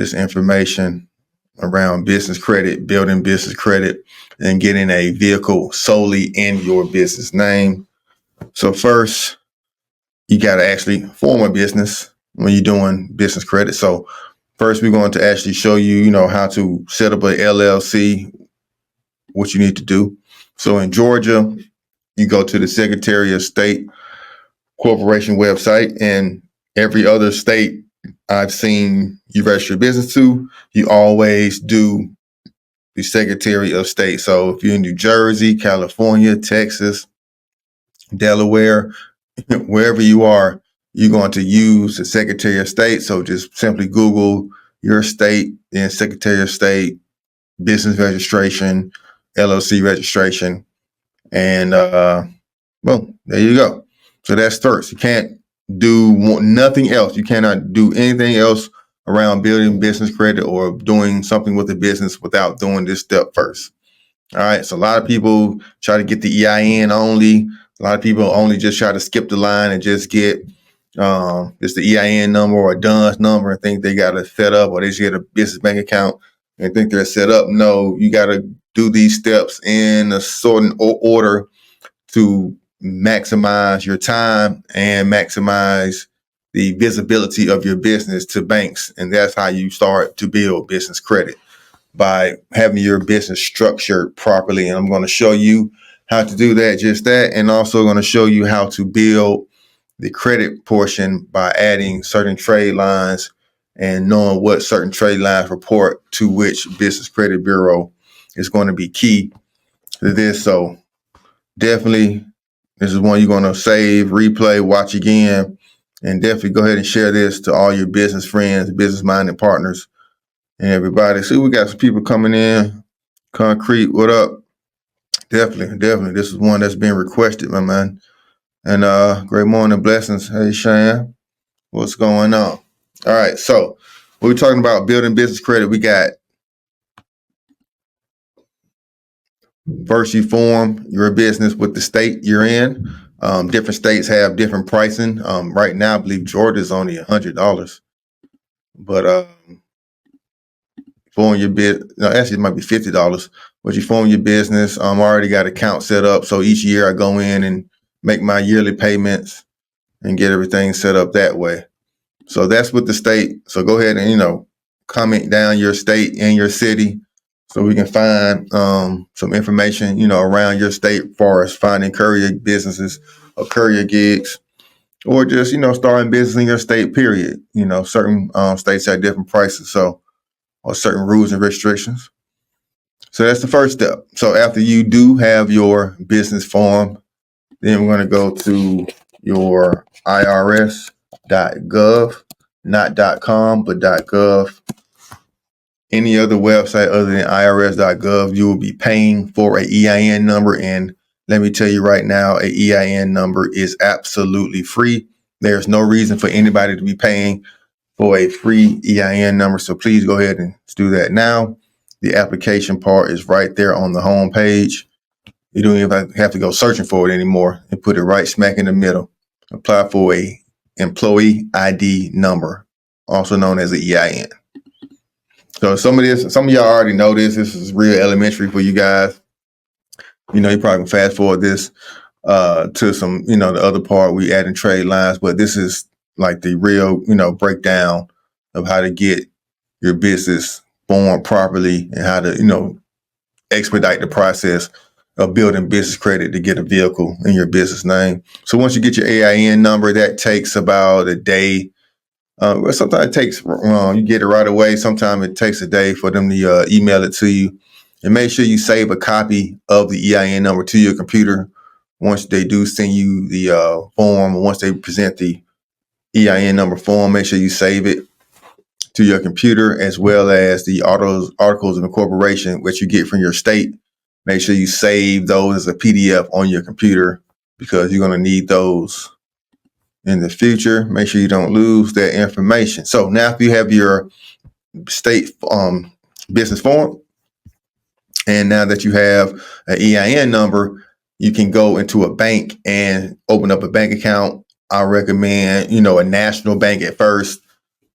this information around business credit, building business credit, and getting a vehicle solely in your business name. So first, you got to actually form a business when you're doing business credit. So first, we're going to actually show you, how to set up an LLC, what you need to do. So in Georgia, you go to the Secretary of State Corporation website, and every other state I've seen you register your business to, you always do the Secretary of State. So if you're in New Jersey, California, Texas, Delaware, wherever you are, you're going to use the Secretary of State. So just simply Google your state and Secretary of State, business registration, LLC registration, and boom, there you go. So that's first. You can't do nothing else. You cannot do anything else around building business credit or doing something with the business without doing this step first. All right. So a lot of people try to get the EIN only. A lot of people only just try to skip the line and just get just the EIN number or a DUNS number and think they got it set up, or they just get a business bank account and think they're set up. No, you got to do these steps in a certain order to maximize your time and maximize the visibility of your business to banks. And that's how you start to build business credit, by having your business structured properly. And I'm going to show you how to do that, just that. And also going to show you how to build the credit portion by adding certain trade lines and knowing what certain trade lines report to which business credit bureau is going to be key to this. So definitely, this is one you're going to save, replay, watch again, and definitely go ahead and share this to all your business friends, business-minded partners, and everybody. See, we got some people coming in. Concrete, what up? Definitely. This is one that's been requested, my man. And great morning, blessings. Hey, Shane, what's going on? All right, so we're talking about building business credit. We got first, you form your business with the state you're in. Different states have different pricing. Right now, I believe Georgia is only $100, but form your business. No, actually, it might be $50. But you form your business. I already got an account set up, so each year I go in and make my yearly payments and get everything set up that way. So that's with the state. So go ahead and comment down your state and your city, so we can find some information, around your state, as far as finding courier businesses or courier gigs, or just, starting business in your state, period. Certain states have different prices, or certain rules and restrictions. So that's the first step. So after you do have your business form, then we're going to go to your irs.gov, not .com, but .gov. Any other website other than irs.gov, you will be paying for a EIN number. And let me tell you right now, a EIN number is absolutely free. There's no reason for anybody to be paying for a free EIN number. So please go ahead and do that now. The application part is right there on the home page. You don't even have to go searching for it anymore, and put it right smack in the middle. Apply for a employee ID number, also known as an EIN. So some of y'all already know this. This is real elementary for you guys. You probably can fast forward this to some, the other part we add in trade lines, but this is like the real, breakdown of how to get your business formed properly and how to, expedite the process of building business credit to get a vehicle in your business name. So once you get your AIN number, that takes about a day. Sometimes it takes, you get it right away. Sometimes it takes a day for them to email it to you. And make sure you save a copy of the EIN number to your computer once they do send you the form. Once they present the EIN number form, make sure you save it to your computer, as well as the articles of incorporation, which you get from your state. Make sure you save those as a PDF on your computer, because you're going to need those in the future. Make sure you don't lose that information. So now if you have your state business form, and now that you have an EIN number, you can go into a bank and open up a bank account. I recommend, a national bank at first.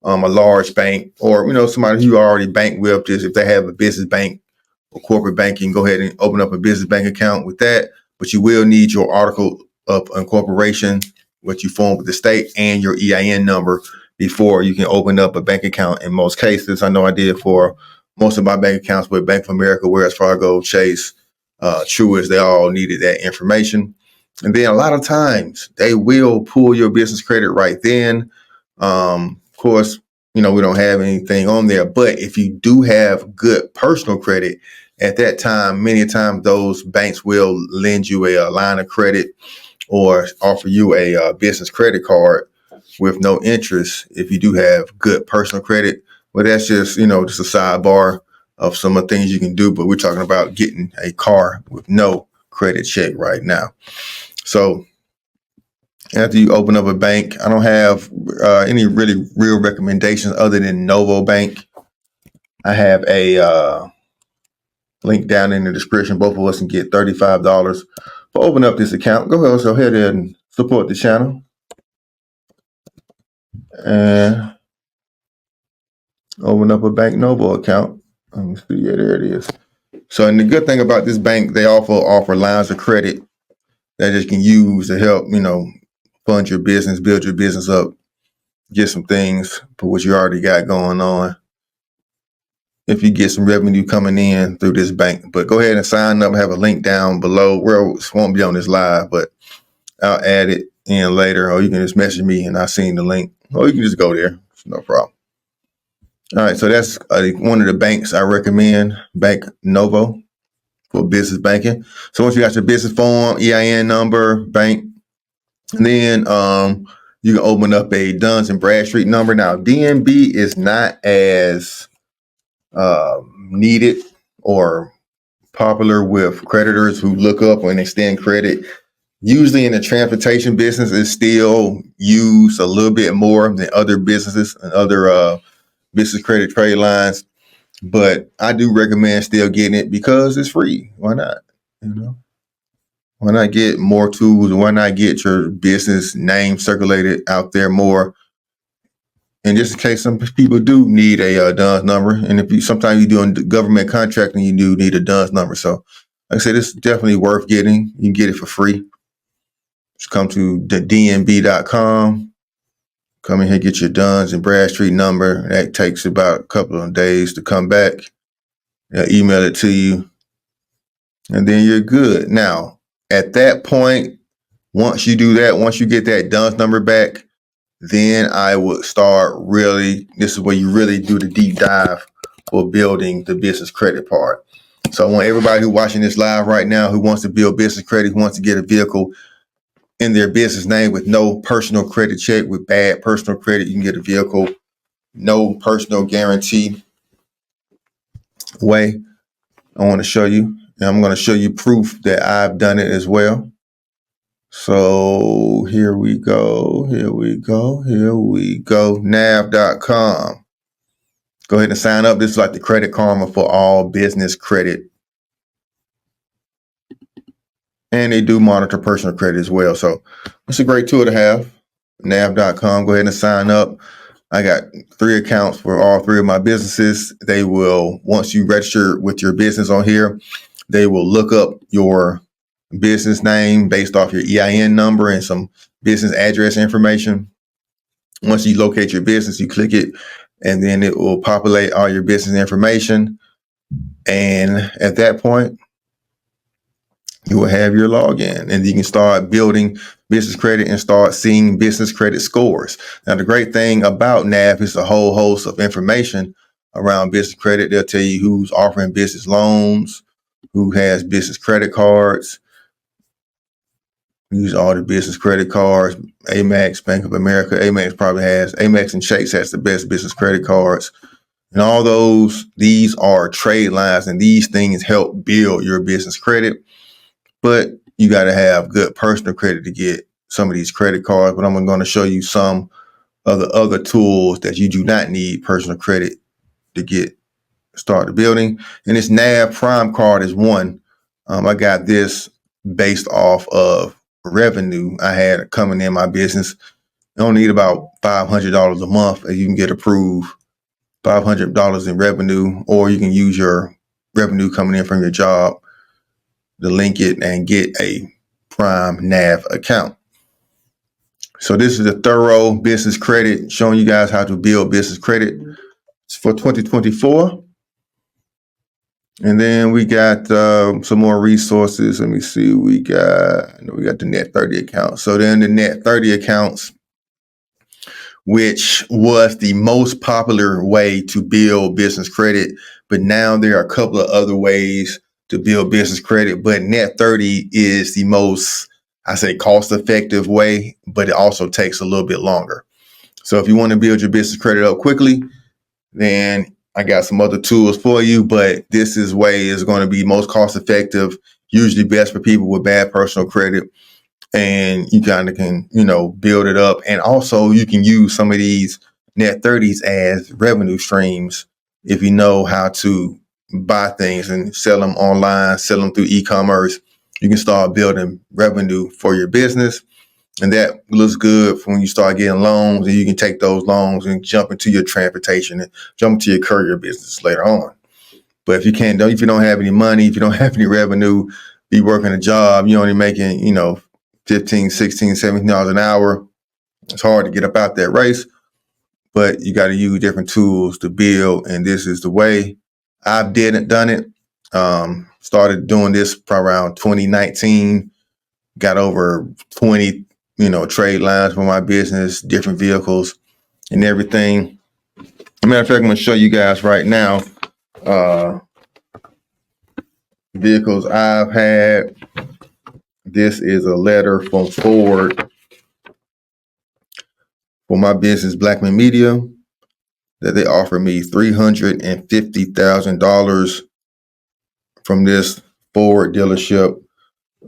a large bank, or somebody who you already bank with. Just if they have a business bank or corporate banking, go ahead and open up a business bank account with that. But you will need your article of incorporation, what you form with the state, and your EIN number before you can open up a bank account. In most cases, I know I did for most of my bank accounts with Bank of America, Wells Fargo, Chase, Truist. They all needed that information. And then a lot of times they will pull your business credit right then. Of course, we don't have anything on there, but if you do have good personal credit at that time, many times those banks will lend you a line of credit or offer you a business credit card with no interest if you do have good personal credit. Well, that's just, just a sidebar of some of the things you can do, but we're talking about getting a car with no credit check right now. So after you open up a bank, I don't have any really real recommendations other than Novo Bank. I have a link down in the description. Both of us can get $35 for open up this account. Go ahead and support the channel. And open up a Bank Novo account. Let me see. Yeah, there it is. So, and the good thing about this bank, they offer lines of credit that you can use to help, fund your business, build your business up, get some things for what you already got going on. If you get some revenue coming in through this bank, but go ahead and sign up. I have a link down below. Well, it won't be on this live, but I'll add it in later, or you can just message me and I'll send the link, or you can just go there. It's no problem. All right, so that's one of the banks I recommend, Bank Novo, for business banking. So once you got your business form, EIN number, bank, and then you can open up a Duns and Bradstreet number. Now, DNB is not as needed or popular with creditors who look up and extend credit. Usually in the transportation business, it's still used a little bit more than other businesses and other business credit trade lines. But I do recommend still getting it because it's free. Why not? Why not get more tools? Why not get your business name circulated out there more? And just in case some people do need a DUNS number, and if sometimes you're doing government contracting, you do need a DUNS number. So, like I said, it's definitely worth getting. You can get it for free. Just come to the dnb.com. Come in here, get your Duns and Bradstreet number. That takes about a couple of days to come back. They'll email it to you, and then you're good. Now, at that point, once you do that, once you get that DUNS number back, then I would start this is where you really do the deep dive for building the business credit part. So I want everybody who's watching this live right now who wants to build business credit, who wants to get a vehicle in their business name with no personal credit check, with bad personal credit, you can get a vehicle, no personal guarantee way. I want to show you, and I'm going to show you proof that I've done it as well. So here we go. Nav.com. Go ahead and sign up. This is like the Credit Karma for all business credit. And they do monitor personal credit as well. So it's a great tool to have. Nav.com. Go ahead and sign up. I got 3 accounts for all 3 of my businesses. They will, once you register with your business on here, they will look up your business name based off your EIN number and some business address information. Once you locate your business, you click it, and then it will populate all your business information. And at that point, you will have your login, and you can start building business credit and start seeing business credit scores. Now, the great thing about NAV is a whole host of information around business credit. They'll tell you who's offering business loans, who has business credit cards. Use all the business credit cards. Amex, Bank of America. Amex and Chase has the best business credit cards. And all these are trade lines, and these things help build your business credit. But you got to have good personal credit to get some of these credit cards. But I'm going to show you some of the other tools that you do not need personal credit to get started building. And this Nav Prime card is one. I got this based off of revenue I had coming in my business. You only need about $500 a month, and you can get approved $500 in revenue, or you can use your revenue coming in from your job to link it and get a Prime Nav account. So this is a thorough business credit showing you guys how to build business credit for 2024. And then we got some more resources. Let me see. We got the Net 30 account. So then the Net 30 accounts, which was the most popular way to build business credit. But now there are a couple of other ways to build business credit. But Net 30 is the most, I say, cost-effective way, but it also takes a little bit longer. So if you want to build your business credit up quickly, then I got some other tools for you. But this way is going to be most cost-effective, usually best for people with bad personal credit. And you kind of can, build it up. And also you can use some of these Net 30s as revenue streams if you know how to buy things and sell them online, sell them through e-commerce. You can start building revenue for your business. And that looks good for when you start getting loans, and you can take those loans and jump into your transportation and jump into your courier business later on. But if you don't have any money, if you don't have any revenue, be working a job, you're only making, $15, $16, $17 an hour. It's hard to get up out that race, but you got to use different tools to build. And this is the way I've done it. Started doing this probably around 2019, got over 20, trade lines for my business, different vehicles and everything. As a matter of fact, I'm going to show you guys right now, vehicles I've had. This is a letter from Ford for my business, Blackman Media, that they offered me $350,000 from this Ford dealership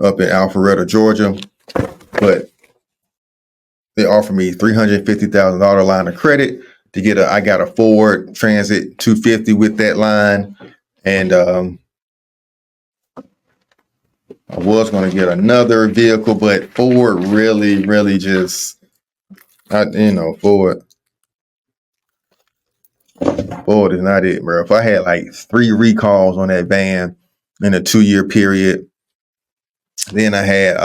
up in Alpharetta, Georgia. But they offered me $350,000 line of credit to get I got a Ford Transit 250 with that line. And I was going to get another vehicle, but Ford really just, Ford is not it, bro. If I had like 3 recalls on that van in a 2-year period, then I had,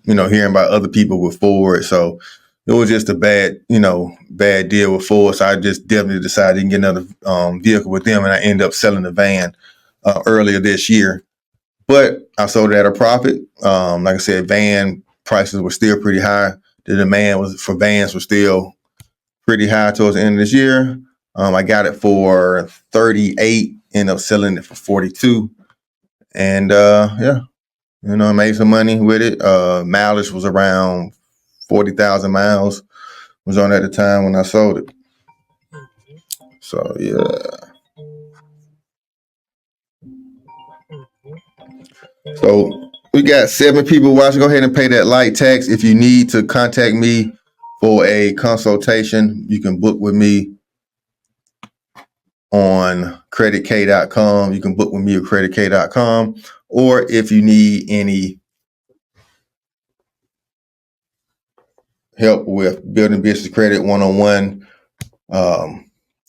hearing about other people with Ford. So it was just a bad deal with Ford. So I just definitely decided to get another vehicle with them, and I ended up selling the van earlier this year. But I sold it at a profit. Like I said, van prices were still pretty high. The demand for vans was still pretty high towards the end of this year. I got it for 38, ended up selling it for 42. And I made some money with it. Mileage was around 40,000 miles was on at the time when I sold it. So yeah. So we got 7 people watching. Go ahead and pay that light tax. If you need to contact me for a consultation, you can book with me on creditkay.com. You can book with me at creditkay.com. Or if you need any help with building business credit one-on-one,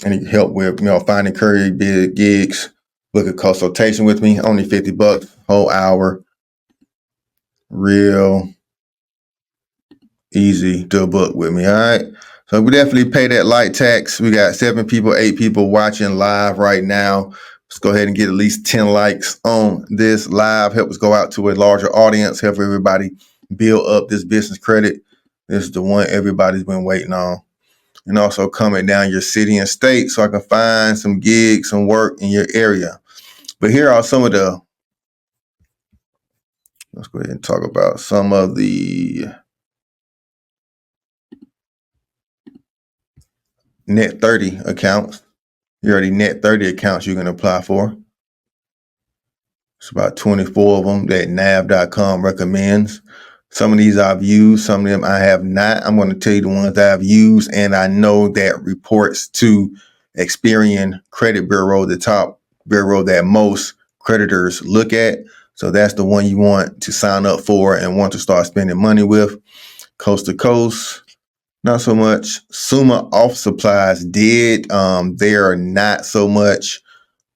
any help with finding courier gigs, book a consultation with me. Only $50, whole hour. Real easy to book with me. All right. So we definitely pay that light tax. We got 7 people, 8 people watching live right now. Let's go ahead and get at least 10 likes on this live. Help us go out to a larger audience. Help everybody build up this business credit. This is the one everybody's been waiting on. And also comment down your city and state so I can find some gigs, some work in your area. But here are some of let's go ahead and talk about some of the Net 30 accounts. Here are the Net 30 accounts you can apply for. It's about 24 of them that nav.com recommends. Some of these I've used, some of them I have not. I'm going to tell you the ones I've used, and I know that reports to Experian Credit Bureau, the top bureau that most creditors look at. So that's the one you want to sign up for and want to start spending money with. Coast to Coast, not so much. Summa Office Supplies did. They are not so much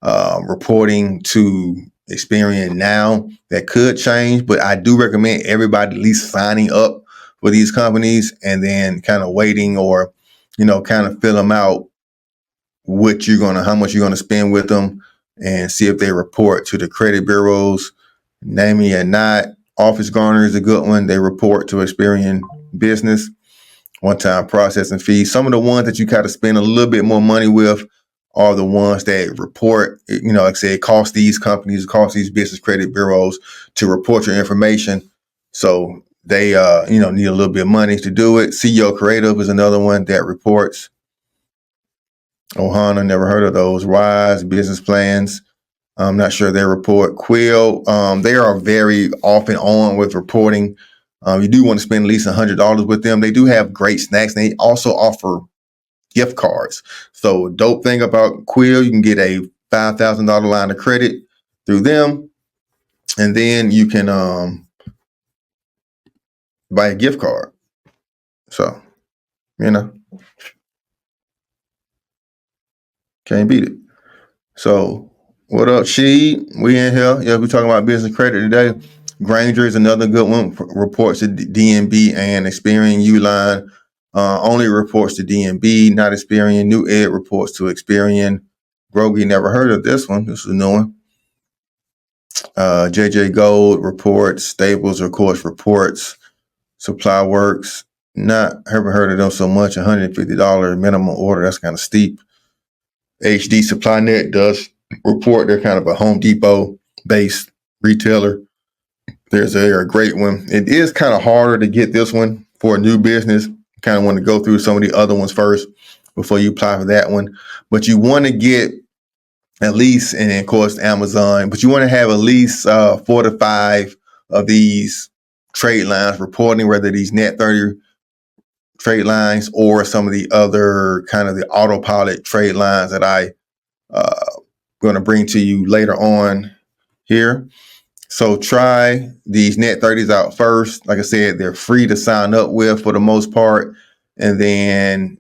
reporting to Experian now. That could change, but I do recommend everybody at least signing up for these companies and then kind of waiting, or kind of fill them out how much you're gonna spend with them, and see if they report to the credit bureaus. Name me or not. Office Garner is a good one. They report to Experian Business. One-time processing fees. Some of the ones that you kind of spend a little bit more money with are the ones that report, like I said, it costs these companies, it costs these business credit bureaus to report your information. So they, need a little bit of money to do it. CEO Creative is another one that reports. Ohana, never heard of those. Wise Business Plans. I'm not sure they report. Quill, they are very often on with reporting. You do want to spend at least $100 with them. They do have great snacks. They also offer gift cards. So dope thing about Quill, you can get a $5,000 line of credit through them, and then you can buy a gift card. So, can't beat it. So, what up, She? We in here. Yeah, we're talking about business credit today. Granger is another good one. Reports to DNB and Experian. Uline only reports to DNB, not Experian. New Ed reports to Experian. Grogy, never heard of this one. This is a new one. JJ Gold reports. Staples, of course, reports. Supply Works, haven't heard of them so much. $150 minimum order. That's kind of steep. HD Supply Net does report. They're kind of a Home Depot based retailer. They're a great one. It is kind of harder to get this one for a new business. Kind of want to go through some of the other ones first before you apply for that one. But you want to get at least, and of course Amazon, but you want to have at least 4 to 5 of these trade lines reporting, whether these net 30 trade lines or some of the other kind of the autopilot trade lines that I going to bring to you later on here. So try these net 30s out first. Like I said, they're free to sign up with for the most part. And then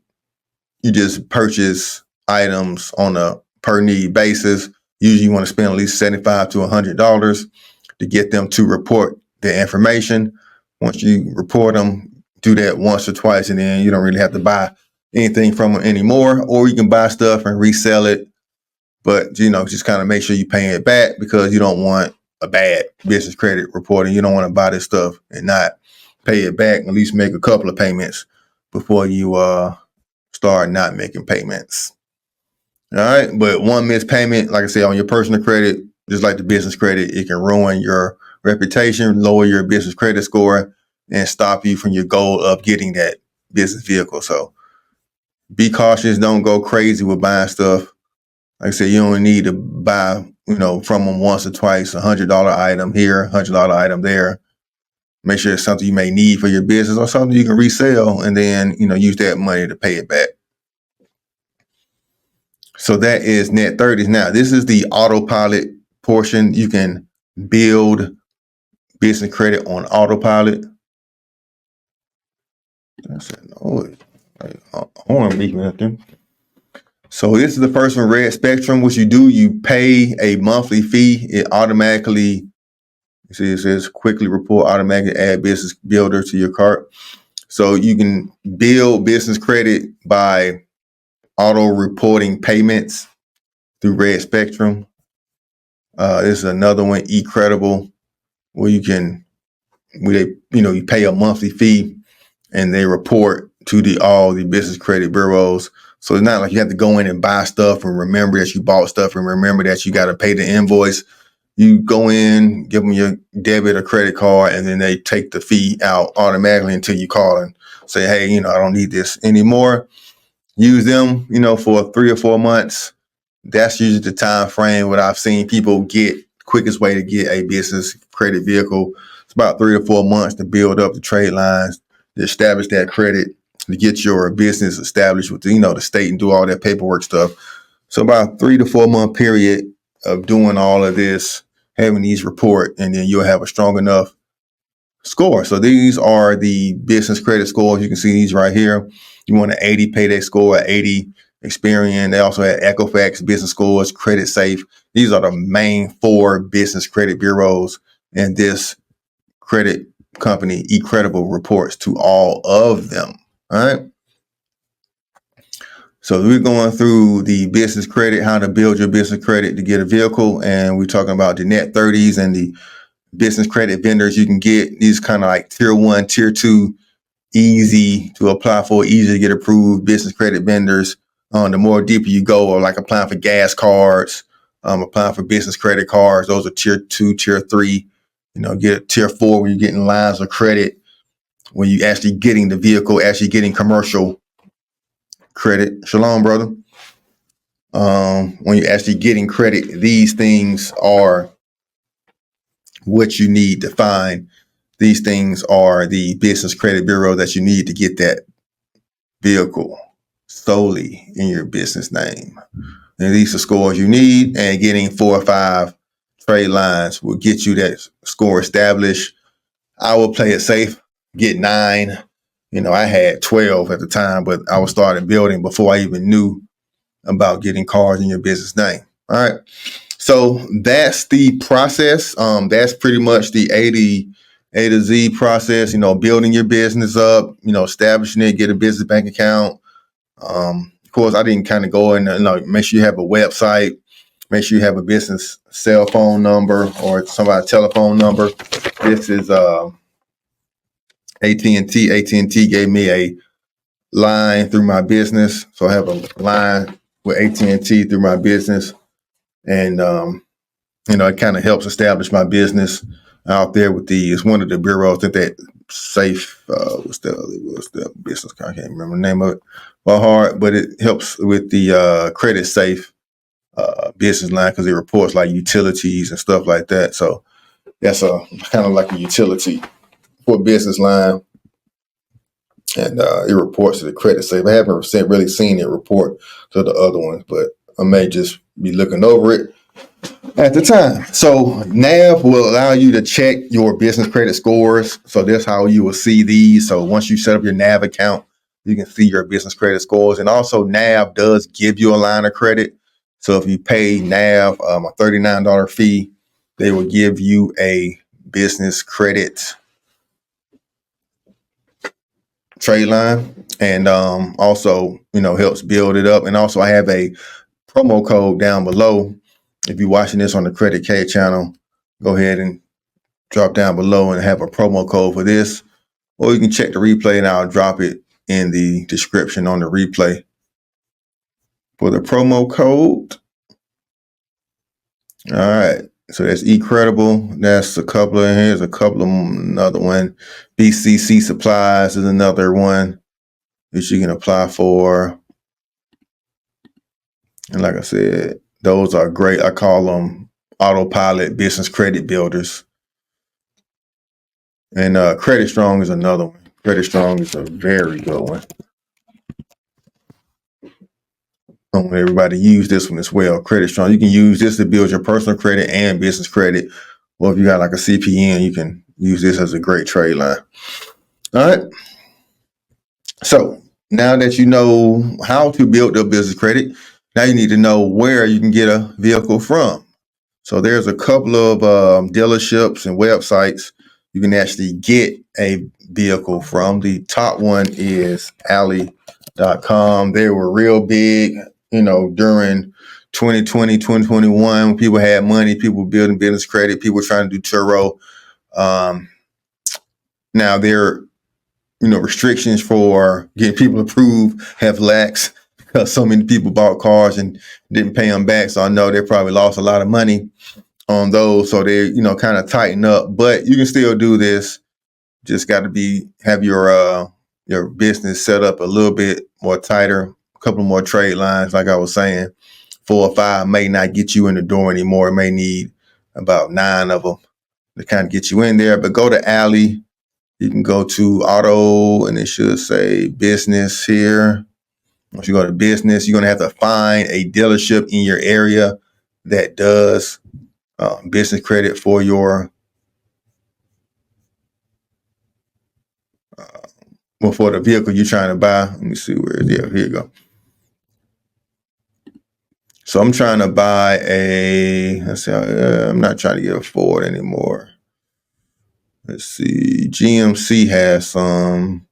you just purchase items on a per need basis. Usually you want to spend at least $75 to $100 to get them to report the information. Once you report them, do that once or twice, and then you don't really have to buy anything from them anymore. Or you can buy stuff and resell it. But, just kind of make sure you pay it back, because you don't want a bad business credit reporting. You don't want to buy this stuff and not pay it back. At least make a couple of payments before you start not making payments. All right. But one missed payment, like I said, on your personal credit, just like the business credit, it can ruin your reputation, lower your business credit score, and stop you from your goal of getting that business vehicle. So be cautious. Don't go crazy with buying stuff. Like I said, you only need to buy, from them once or twice, $100 item here, $100 item there. Make sure it's something you may need for your business or something you can resell, and then, use that money to pay it back. So that is net 30s. Now, this is the autopilot portion. You can build business credit on autopilot. That's a noise. Horn beeping up there. So this is the first one, Red Spectrum. What you do, you pay a monthly fee. It automatically, you see, it says quickly report, automatically add business builder to your cart. So you can build business credit by auto reporting payments through Red Spectrum. This is another one, eCredible, where you pay a monthly fee and they report to all the business credit bureaus. So it's not like you have to go in and buy stuff and remember that you bought stuff and remember that you got to pay the invoice. You go in, give them your debit or credit card, and then they take the fee out automatically until you call and say, hey, I don't need this anymore. Use them, for 3 or 4 months. That's usually the time frame what I've seen people get. Quickest way to get a business credit vehicle. It's about 3 to 4 months to build up the trade lines, to establish that credit, to get your business established with the state and do all that paperwork stuff. So about 3 to 4 month period of doing all of this, having these report, and then you'll have a strong enough score. So these are the business credit scores. You can see these right here. You want an 80 payday score, an 80 Experian. They also have Equifax business scores, Credit Safe. These are the main 4 business credit bureaus, and this credit company, eCredible, reports to all of them. All right. So we're going through the business credit, how to build your business credit to get a vehicle, and we're talking about the net 30s and the business credit vendors you can get. These kind of like tier 1, tier 2, easy to apply for, easy to get approved business credit vendors. The more deeper you go, or like applying for gas cards, applying for business credit cards, those are tier 2, tier 3. Get tier 4 where you're getting lines of credit, when you actually getting the vehicle, actually getting commercial credit. Shalom, brother. When you're actually getting credit, these things are what you need to find. These things are the business credit bureau that you need to get that vehicle solely in your business name. And these are scores you need, and getting 4 or 5 trade lines will get you that score established. I will play it safe, get 9. I had 12 at the time, but I was starting building before I even knew about getting cars in your business name. All right. So that's the process. That's pretty much the A to Z process, building your business up, establishing it, get a business bank account. Of course, I didn't kind of go in, make sure you have a website, make sure you have a business cell phone number or somebody's telephone number. This is AT&T. AT&T gave me a line through my business. So I have a line with AT&T through my business. And, it kind of helps establish my business out there with it's one of the bureaus that safe, what's the business? I can't remember the name of it by heart, but it helps with the credit safe business line because it reports like utilities and stuff like that. So that's kind of like a utility for a business line. And it reports to the credit safe. I haven't really seen it report to the other ones, but I may just be looking over it at the time. So Nav will allow you to check your business credit scores. So that's how you will see these. So once you set up your Nav account, you can see your business credit scores. And also Nav does give you a line of credit. So if you pay Nav a $39 fee, they will give you a business credit trade line, and also helps build it up. And also I have a promo code down below. If you're watching this on the Credit K channel, go ahead and drop down below and have a promo code for this, or you can check the replay and I'll drop it in the description on the replay for the promo code. All right. So that's eCredible. That's a couple of, here's a couple of, another one. BCC Supplies is another one that you can apply for. And like I said, those are great. I call them autopilot business credit builders. And Credit Strong is another one. Credit Strong is a very good one. I want everybody to use this one as well. Credit Strong. You can use this to build your personal credit and business credit. Or if you got like a CPN, you can use this as a great trade line. All right. So now that you know how to build your business credit, now you need to know where you can get a vehicle from. So there's a couple of dealerships and websites you can actually get a vehicle from. The top one is Ally.com. They were real big, during 2020, 2021, when people had money, people building business credit, people trying to do Turo. Now there, restrictions for getting people approved have laxed because so many people bought cars and didn't pay them back. So I know they probably lost a lot of money on those. So they, kind of tighten up, but you can still do this. Just got to have your business set up a little bit more tighter, a couple more trade lines. Like I was saying, 4 or 5 may not get you in the door anymore. It may need about 9 of them to kind of get you in there, but go to Ally. You can go to auto and it should say business here. Once you go to business, you're going to have to find a dealership in your area that does business credit for your well, for the vehicle you're trying to buy. Let me see where it is. Yeah, here you go. So I'm trying to buy let's see, I'm not trying to get a Ford anymore. Let's see, GMC has some,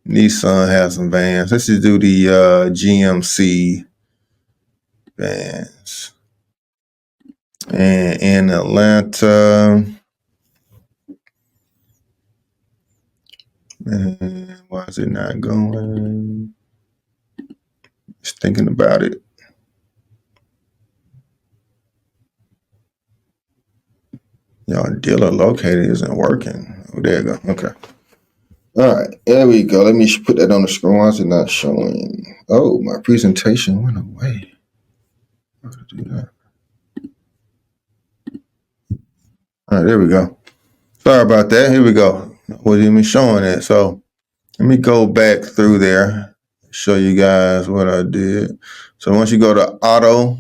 Nissan has some vans. Let's just do the GMC vans. And in Atlanta, why is it not going? Just thinking about it. Y'all dealer located isn't working. Oh, there you go. Okay. All right, there we go. Let me put that on the screen. Why is it not showing? Oh, my presentation went away. How to do that? All right, there we go. Sorry about that. Here we go. Wasn't even showing it. So let me go back through there, show you guys what I did. So once you go to auto,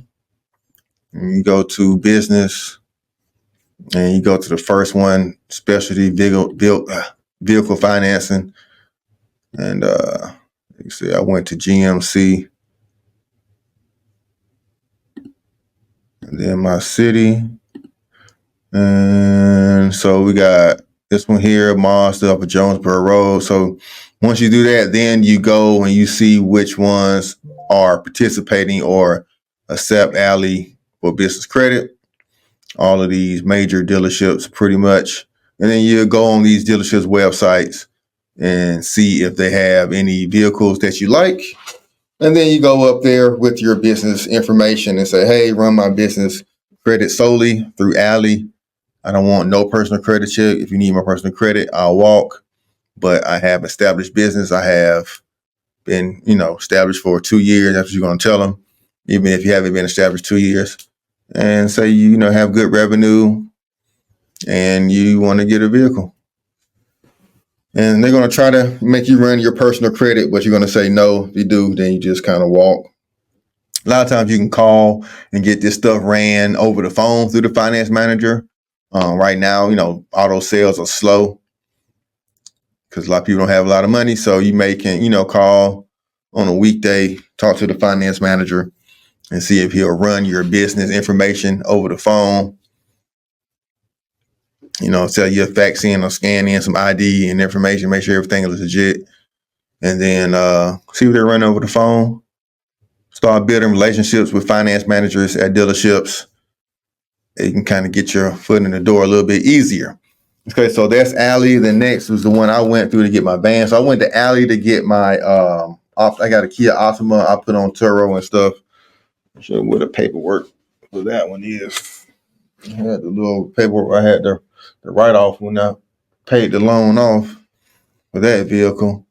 and you go to business, and you go to the first one, specialty vehicle financing, and you see, I went to GMC, and then my city, and so we got this one here, Mazda up at Jonesboro Road. So once you do that, then you go and you see which ones are participating or accept Alley for business credit. All of these major dealerships pretty much. And then you go on these dealerships websites and see if they have any vehicles that you like. And then you go up there with your business information and say, hey, run my business credit solely through Alley. I don't want no personal credit check. If you need my personal credit, I'll walk. But I have established business. I have been, established for 2 years. That's what you're going to tell them, even if you haven't been established 2 years. And say, have good revenue and you want to get a vehicle. And they're going to try to make you run your personal credit, but you're going to say no. If you do, then you just kind of walk. A lot of times you can call and get this stuff ran over the phone through the finance manager. Right now, auto sales are slow because a lot of people don't have a lot of money. So you can call on a weekday, talk to the finance manager and see if he'll run your business information over the phone. Tell you to fax in or scan in some ID and information, make sure everything is legit. And then see what they're running over the phone. Start building relationships with finance managers at dealerships. You can kind of get your foot in the door a little bit easier. Okay, so that's Alley. The next was the one I went through to get my van. So I went to Alley to get my, I got a Kia Optima. I put on Turo and stuff. I'll show you what the paperwork for that one is. I had the little paperwork. I had the write-off when I paid the loan off for that vehicle.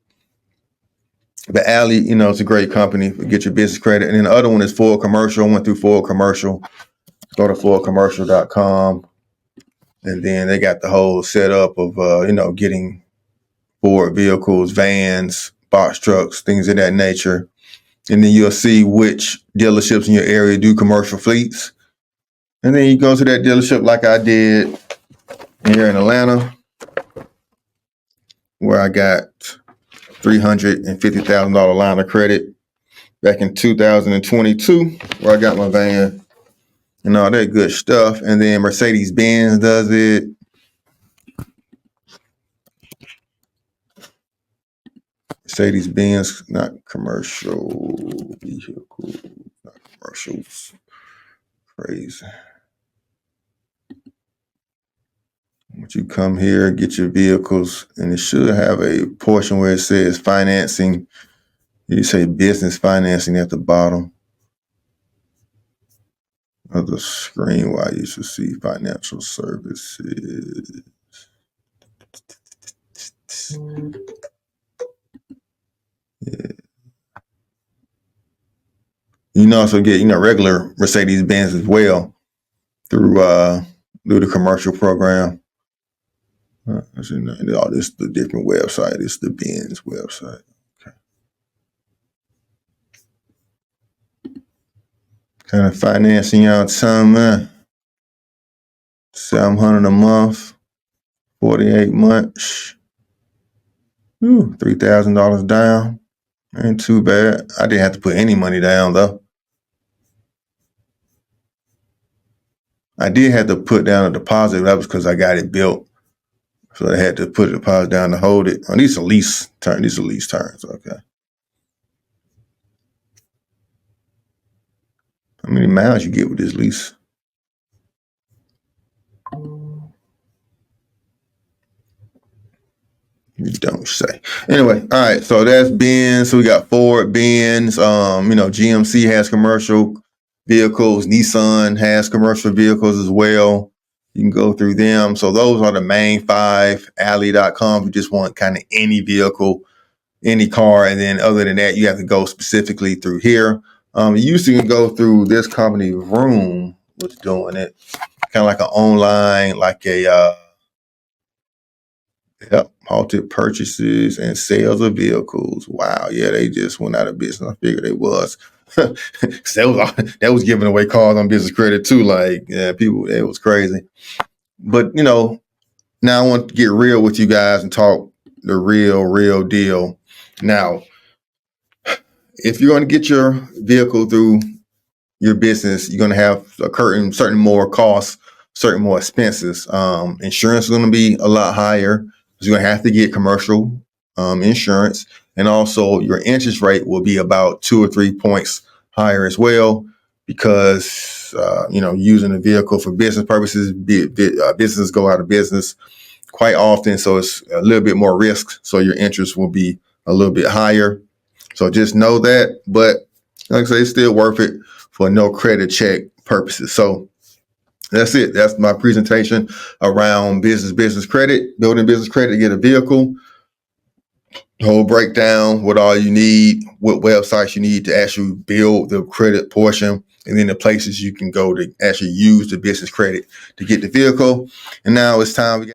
But Alley, it's a great company for get your business credit. And then the other one is Ford Commercial. I went through Ford Commercial. Go to FordCommercial.com. And then they got the whole setup of, getting Ford vehicles, vans, box trucks, things of that nature. And then you'll see which dealerships in your area do commercial fleets. And then you go to that dealership like I did here in Atlanta, where I got $350,000 line of credit back in 2022, where I got my van and all that good stuff. And then Mercedes-Benz does it. Mercedes-Benz, not commercial vehicle, not commercials. Crazy. Once you come here, get your vehicles, and it should have a portion where it says financing. You say business financing at the bottom of the screen where you should see financial services. Yeah. You can also get, regular Mercedes-Benz as well through the commercial program. This is the different website. It's the Benz website. Okay. Kind of financing out some $700 a month, 48 months. $3,000 down. Ain't too bad. I didn't have to put any money down though. I did have to put down a deposit. That was because I got it built. So I had to put a deposit down to hold it. Oh, these are lease turns. These are lease turns. Okay. How many miles you get with this lease? You don't say. Anyway, all right. So that's Benz. So we got Ford, Benz. GMC has commercial vehicles. Nissan has commercial vehicles as well. You can go through them. So those are the main 5. Alley.com. You just want kind of any vehicle, any car, and then other than that, you have to go specifically through here. You used to go through this company. Vroom was doing it, kind of like an online, like a halted purchases and sales of vehicles. Wow, yeah, they just went out of business. I figured they was. that was giving away cars on business credit too. Like, yeah, people, it was crazy. But now I want to get real with you guys and talk the real deal. Now, if you're going to get your vehicle through your business, you're going to have certain more costs, certain more expenses. Insurance is going to be a lot higher. You're going to have to get commercial insurance, and also your interest rate will be about 2 or 3 points higher as well, because using a vehicle for business purposes, businesses go out of business quite often, so it's a little bit more risk. So your interest will be a little bit higher. So just know that, but like I say, it's still worth it for no credit check purposes. So that's it. That's my presentation around business credit, building business credit to get a vehicle. Whole breakdown, what all you need, what websites you need to actually build the credit portion, and then the places you can go to actually use the business credit to get the vehicle. And now it's time.